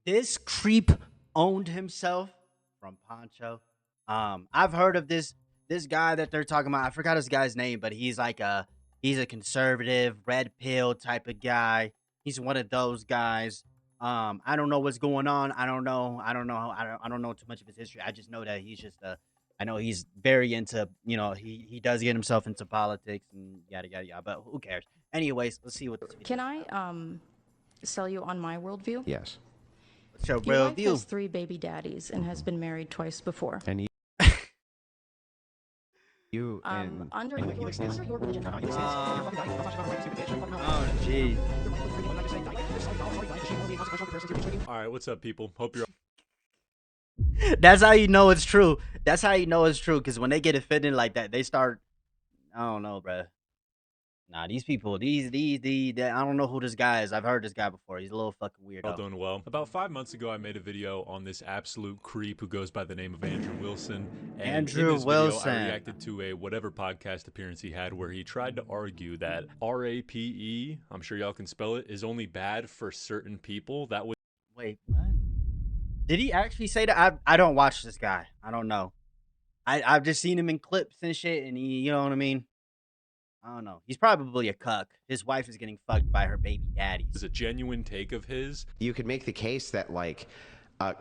This creep owned himself from Poncho. I've heard of this guy that they're talking about. I forgot his guy's name, but he's a conservative, red pill type of guy. He's one of those guys. I don't know what's going on. I don't know. I don't know too much of his history. I just know that he's just a. I know he's very into. He does get himself into politics and yada yada yada. But who cares? Anyways, let's see what this video Can is I about. sell you on my worldview? Yes. What's your Your wife worldview? has 3 baby daddies and has been married twice before. And you and Under and your religion. Oh, jeez. All right, what's up, people? Hope you're That's how you know it's true. That's how you know it's true. Because when they get offended like that, they start. I don't know, bruh. Nah, these people, I don't know who this guy is. I've heard this guy before. He's a little fucking all weirdo. doing well. About 5 months ago, I made a video on this absolute creep who goes by the name of Andrew Wilson. And Andrew in this Wilson. video, I reacted to a whatever podcast appearance he had where he tried to argue that RAPE, I'm sure y'all can spell it, is only bad for certain people. That was Wait, what? Did he actually say that? I don't watch this guy. I don't know. I've just seen him in clips and shit, and you know what I mean? I don't know. He's probably a cuck. His wife is getting fucked by her baby daddies. a genuine take of his. you could make the case that like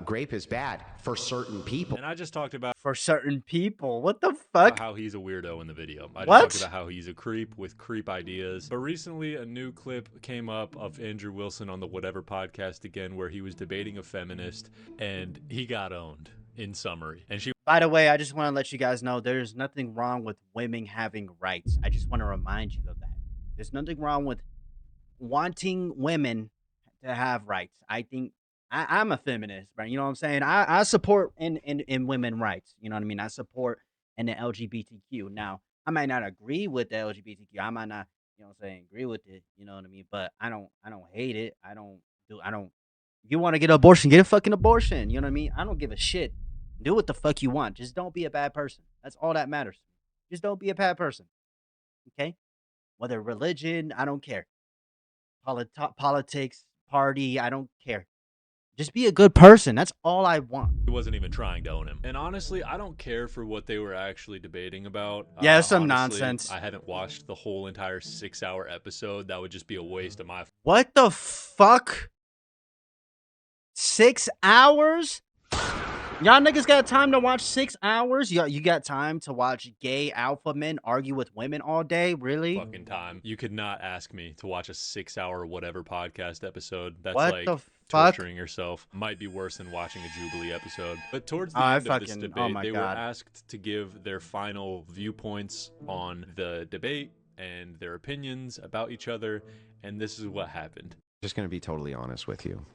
grape is bad for certain people. And I just talked about For certain people. What the fuck? how he's a weirdo in the video. I just What? talked about how he's a creep with creep ideas. But recently, a new clip came up of Andrew Wilson on the Whatever podcast again, where he was debating a feminist, and he got owned, in summary. And she By the way, I just want to let you guys know there's nothing wrong with women having rights. I just want to remind you of that. There's nothing wrong with wanting women to have rights. I think I'm a feminist, right? You know what I'm saying? I support in women rights. You know what I mean? I support in the LGBTQ. Now, I might not agree with the LGBTQ. I might not, you know what I'm saying, agree with it. You know what I mean? But I don't hate it. I don't. If you want to get an abortion, get a fucking abortion. You know what I mean? I don't give a shit. Do what the fuck you want. Just don't be a bad person. That's all that matters. Just don't be a bad person. Okay? Whether religion, I don't care. Politics, party, I don't care. Just be a good person. That's all I want. wasn't even trying to own him. And honestly, I don't care for what they were actually debating about. Yeah, it's some Honestly, nonsense. I haven't watched the whole entire 6-hour episode. That would just be a waste of my. What the fuck? 6 hours? Y'all niggas got time to watch 6 hours? You got time to watch gay alpha men argue with women all day? Really? Fucking time. You could not ask me to watch a 6-hour whatever podcast episode. That's What like the fuck? torturing yourself. Might be worse than watching a Jubilee episode. But towards the Oh, I end of this fucking- debate, oh my they were God. asked to give their final viewpoints on the debate and their opinions about each other. And this is what happened. Just going to be totally honest with you.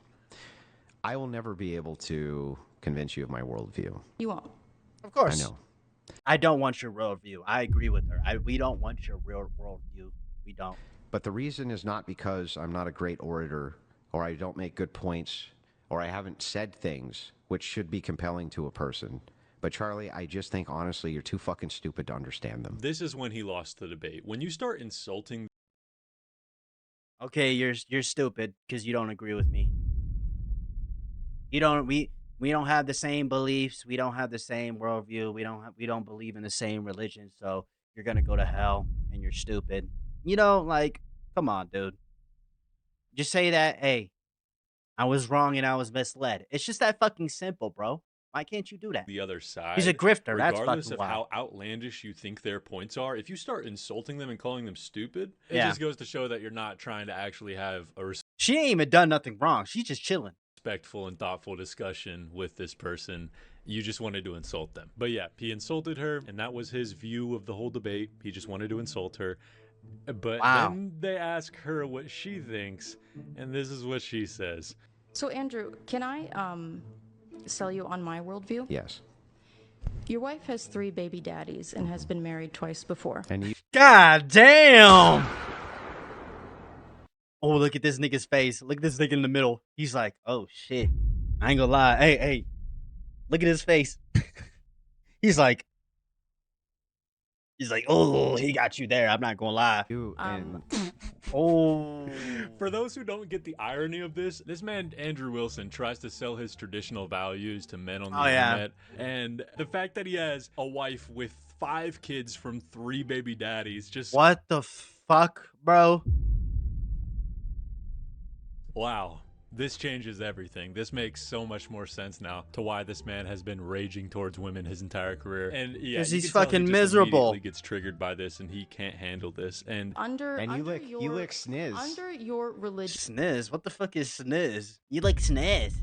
I will never be able to convince you of my worldview. You won't. Of I course. know. I don't want your worldview. I agree with her. We don't want your real worldview. We don't. But the reason is not because I'm not a great orator or I don't make good points or I haven't said things which should be compelling to a person. But Charlie, I just think honestly you're too fucking stupid to understand them. This is when he lost the debate. When you start insulting Okay, you're stupid because you don't agree with me. You don't. We don't have the same beliefs. We don't have the same worldview. We don't believe in the same religion. So you're gonna go to hell and you're stupid. You know, like, come on, dude. Just say that. Hey, I was wrong and I was misled. It's just that fucking simple, bro. Why can't you do that? the other side. He's a grifter. That's Regardless fucking of wild. how outlandish you think their points are, if you start insulting them and calling them stupid, it Yeah. just goes to show that you're not trying to actually have a She ain't even done nothing wrong. She's just chilling. respectful and thoughtful discussion with this person. You just wanted to insult them. But yeah, he insulted her, and that was his view of the whole debate. He just wanted to insult her. But Wow. then they ask her what she thinks, and this is what she says. So Andrew, can I sell you on my worldview? Yes. Your wife has 3 baby daddies and has been married twice before. And you God damn. Oh, look at this nigga's face. Look at this nigga in the middle. He's like, oh shit. I ain't gonna lie. Hey. Look at his face. He's like, He's like, oh, he got you there. I'm not gonna lie. You and Oh, For those who don't get the irony of this man, Andrew Wilson, tries to sell his traditional values to men on the Oh, yeah. internet. And the fact that he has a wife with 5 kids from 3 baby daddies, just what the fuck, bro? wow. This changes everything. This makes so much more sense now to why this man has been raging towards women his entire career. And yeah, 'Cause you he's can tell fucking he just miserable. immediately gets triggered by this, and he can't handle this. And you lick sniz. Under your religion. Sniz? What the fuck is sniz? You like sniz?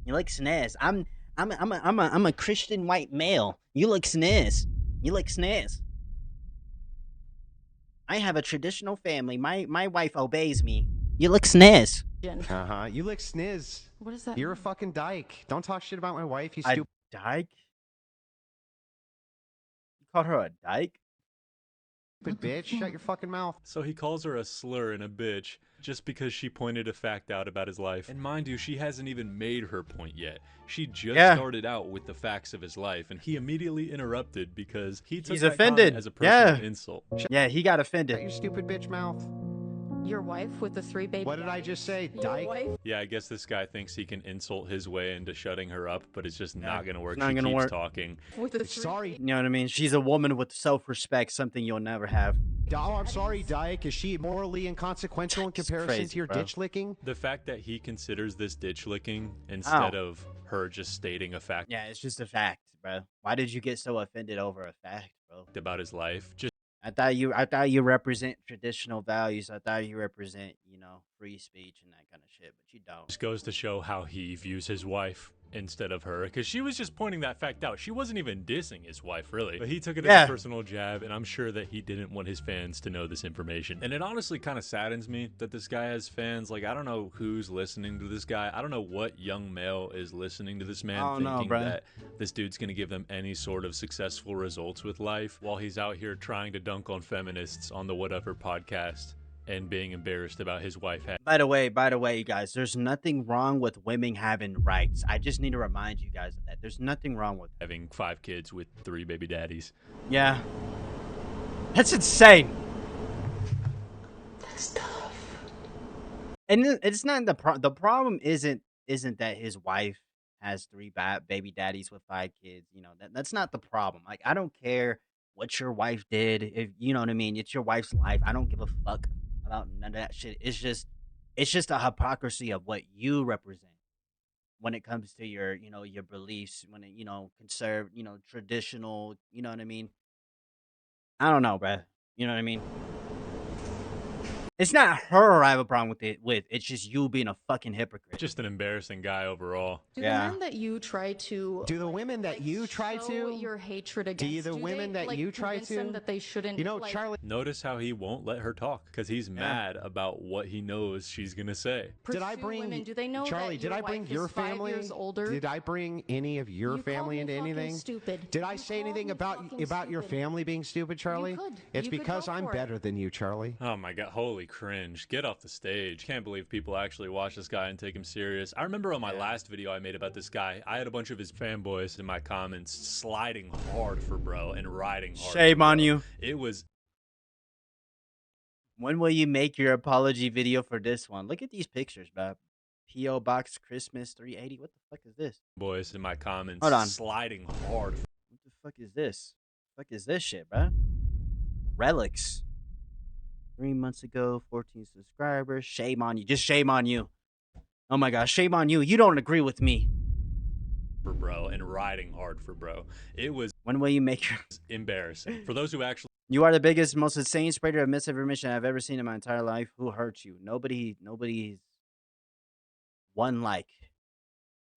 You like sniz? I'm a Christian white male. You like sniz? You like sniz? I have a traditional family. My wife obeys me. You like sniz? You lick sniz. What is that? You're a fucking dyke. Don't talk shit about my wife, you A stupid dyke? You called her a dyke? bitch. Shut your fucking mouth. so he calls her a slur and a bitch just because she pointed a fact out about his life. And mind you, she hasn't even made her point yet. She just started out with the facts of his life, and he immediately interrupted because he took He's that offended. comment as a personal Yeah. insult. Yeah, he got Shut offended. your stupid bitch mouth. Your wife with the 3 baby What did I daddies? just say, Your dyke? wife? Yeah, I guess this guy thinks he can insult his way into shutting her up, but it's just not gonna work. it's not She gonna keeps work. talking. With the Sorry. You know what I mean? She's a woman with self-respect, something you'll never have. Oh, I'm sorry, dyke. Is she morally inconsequential in comparison crazy, to your bro. ditch licking? The fact that he considers this ditch licking instead of her just stating a fact Yeah, it's just a fact, bro. Why did you get so offended over a fact, bro? about his life just I thought you represent traditional values. I thought you represent, free speech and that kind of shit, but you don't. goes to show how he views his wife instead of her, because she was just pointing that fact out. She wasn't even dissing his wife, really, but he took it as a personal jab, and I'm sure that he didn't want his fans to know this information. And it honestly kind of saddens me that this guy has fans. Like, I don't know who's listening to this guy. I don't know what young male is listening to this man I don't know, thinking bruh. that this dude's gonna give them any sort of successful results with life while he's out here trying to dunk on feminists on the Whatever podcast and being embarrassed about his wife By the way, you guys, there's nothing wrong with women having rights. I just need to remind you guys of that. There's nothing wrong with that. having 5 kids with 3 baby daddies. Yeah. That's insane. That's tough. And it's not the problem isn't that his wife has 3 baby daddies with 5 kids. That's not the problem. Like, I don't care what your wife did. If you know what I mean, it's your wife's life. I don't give a fuck about none of that shit. It's just a hypocrisy of what you represent when it comes to your beliefs, when it, conserve, traditional, you know what I mean? I don't know, bruh. You know what I mean? It's not her I have a problem with. It's just you being a fucking hypocrite. Just an embarrassing guy overall. Do Yeah. the men that you try to Do the women that you try show to? your hatred against? the do women they, that you try convince them to? that they shouldn't? You know, like, Charlie. Notice how he won't let her talk because he's mad about what he knows she's gonna say. Did I pursue bring women? Do they know Charlie? that Did I bring wife your is 5 family? years older? Did I bring any of your You called family me into fucking anything? stupid. Did I You say called anything me about fucking your stupid. family being stupid, Charlie? could. It's You could because go I'm for it. better than you, Charlie. Oh my god, holy cringe. Get off the stage. Can't believe people actually watch this guy and take him serious. I remember on my last video I made about this guy, I had a bunch of his fanboys in my comments sliding hard for bro and riding hard. Shame for on bro. you. It was When will you make your apology video for this one? Look at these pictures, bro. P.O. Box Christmas 380. What the fuck is this? boys in my comments Hold on. sliding hard. What the fuck is this? What the fuck is this shit, bro? Relics. 3 months ago, 14 subscribers. Shame on you. Just shame on you. Oh my gosh, shame on you. You don't agree with me. For bro and riding hard for bro. It was When will you make your... embarrassing. For those who actually You are the biggest, most insane spreader of misinformation I've ever seen in my entire life. Who hurt you? Nobody's 1 like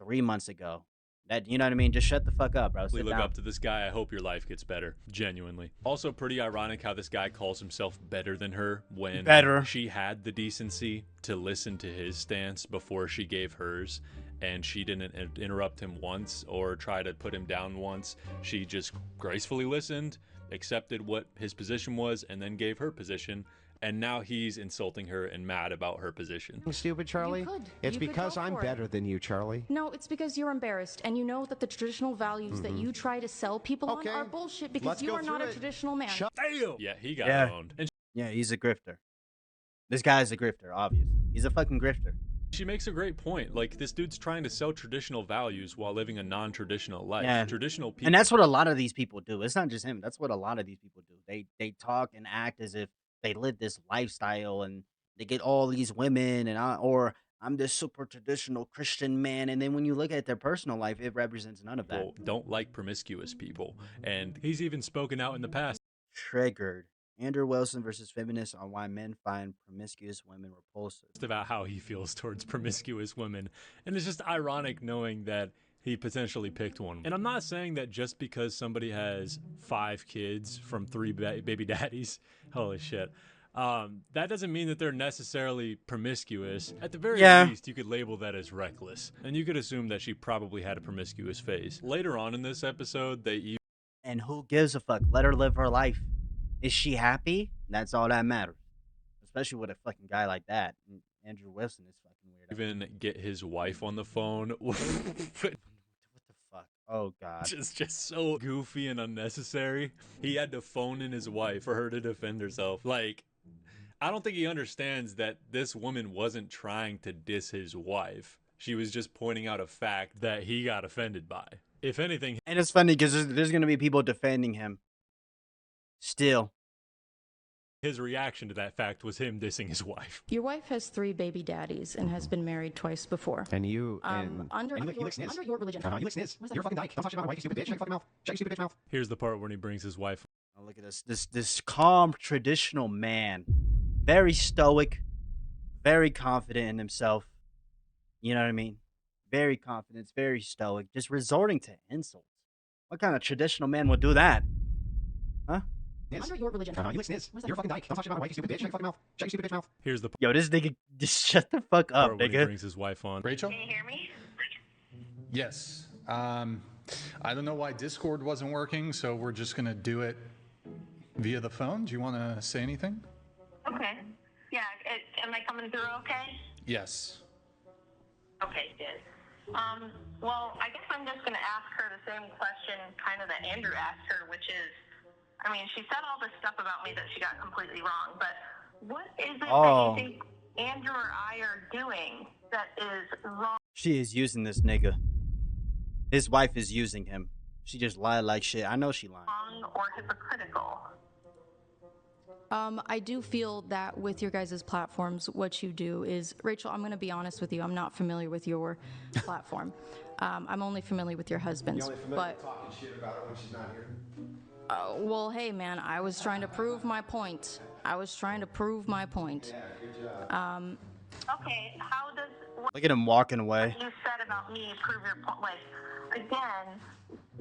3 months ago. That, you know what I mean? Just shut the fuck up, bro. Sit look down. up to this guy, I hope your life gets better. Genuinely. Also pretty ironic how this guy calls himself better than her when Better. she had the decency to listen to his stance before she gave hers, and she didn't interrupt him once or try to put him down once. She just gracefully listened, accepted what his position was, and then gave her position. and now he's insulting her and mad about her position. Stupid, Charlie? You could. It's You could because go I'm for it. better than you, Charlie. No, it's because you're embarrassed, and you know that the traditional values that you try to sell people Okay. on are bullshit because Let's you go are not through a it. traditional man. Damn! Yeah, he got Yeah. owned. And Yeah, he's a grifter. This guy's a grifter, obviously. He's a fucking grifter. she makes a great point. Like, this dude's trying to sell traditional values while living a non-traditional life. Yeah. Traditional people. And that's what a lot of these people do. It's not just him. That's what a lot of these people do. They talk and act as if they live this lifestyle and they get all these women or I'm this super traditional Christian man. And then when you look at their personal life, it represents none of that. People don't like promiscuous people. And he's even spoken out in the past Triggered. Andrew Wilson versus Feminist on why men find promiscuous women repulsive. about how he feels towards promiscuous women. And it's just ironic knowing that he potentially picked one. And I'm not saying that just because somebody has 5 kids from 3 baby daddies, holy shit, that doesn't mean that they're necessarily promiscuous. At the very least, you could label that as reckless. And you could assume that she probably had a promiscuous phase. Later on in this episode, they And who gives a fuck? Let her live her life. Is she happy? That's all that matters. Especially with a fucking guy like that. And Andrew Wilson is fucking weird. even get his wife on the phone. What the fuck? Oh, God. Just so goofy and unnecessary. He had to phone in his wife for her to defend herself. Like, I don't think he understands that this woman wasn't trying to diss his wife. She was just pointing out a fact that he got offended by. If anything, And it's funny because there's going to be people defending him. Still. his reaction to that fact was him dissing his wife. Your wife has 3 baby daddies and has been married twice before. And you... Under your religion. You lick sniz. You're a fucking dyke. Don't talk shit about my wife, you stupid bitch. Shut your fucking mouth. Shut your stupid bitch mouth. Here's the part when he brings his wife. Oh, look at this calm, traditional man. Very stoic. Very confident in himself. You know what I mean? Very confident. Very stoic. Just resorting to insults. What kind of traditional man would do that? Huh? Under your religion. You lick sniz. You're a fucking dyke. Don't talk shit about my wife, you stupid bitch. Shut your fucking mouth. Shut your stupid bitch mouth. Here's the Yo, this nigga, just shut the fuck up, part when he nigga. brings his wife on. Rachel? Can you hear me? Yes. I don't know why Discord wasn't working, so we're just going to do it via the phone. Do you want to say anything? Okay. Yeah, am I coming through okay? Yes. Okay, good. Well, I guess I'm just going to ask her the same question kind of that Andrew asked her, which is, I mean, she said all this stuff about me that she got completely wrong, but what is it that you think Andrew or I are doing that is wrong? She is using this nigga. His wife is using him. She just lied like shit. I know she lying. Or hypocritical? I do feel that with your guys' platforms, what you do is, Rachel, I'm going to be honest with you. I'm not familiar with your platform. I'm only familiar with your husband's. But talking shit about her when she's not here. well, hey, man, I was trying to prove my point. Yeah, good job. Okay, how does what Look at him walking away. you said about me prove your point? Like, again,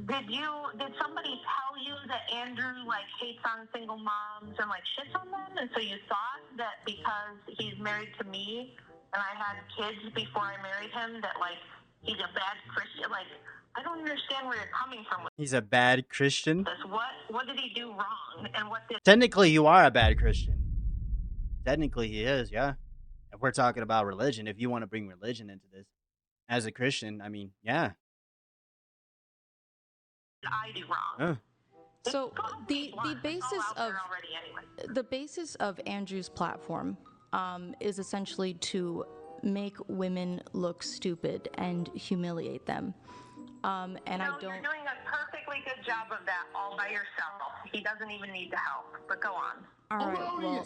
did somebody tell you that Andrew like hates on single moms and like shits on them, and so you thought that because he's married to me and I had kids before I married him that like he's a bad Christian? Like, I don't understand where you're coming from with He's a bad Christian. this. What did he do wrong, and what did Technically, you are a bad Christian. Technically, he is, yeah. If we're talking about religion, if you want to bring religion into this, as a Christian, I mean, yeah. I do wrong? So Go ahead, the Lon. It's basis all out of there already anyway. the basis of Andrew's platform is essentially to make women look stupid and humiliate them. And No, I you're don't. doing a perfectly good job of that all by yourself. He doesn't even need the help. But go on. All right, well,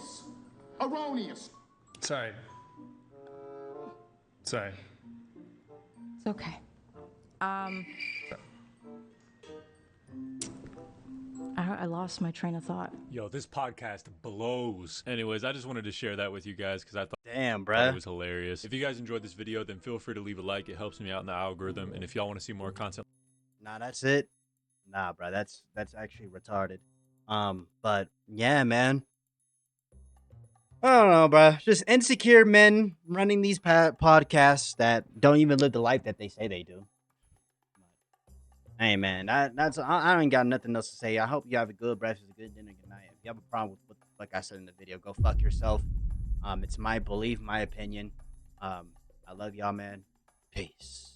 Erroneous. Sorry. Sorry. it's okay. I lost my train of thought. Yo, this podcast blows. Anyways, I just wanted to share that with you guys because I thought Damn, it bruh. was hilarious. If you guys enjoyed this video, then feel free to leave a like. It helps me out in the algorithm. And if y'all want to see more content Nah, that's it. Nah, bruh, that's actually retarded. But yeah, man. I don't know, bruh. Just insecure men running these podcasts that don't even live the life that they say they do. Hey man, I ain't got nothing else to say. I hope you have a good breakfast, a good dinner, good night. If you have a problem with what like I said in the video, go fuck yourself. It's my belief, my opinion. I love y'all, man. Peace.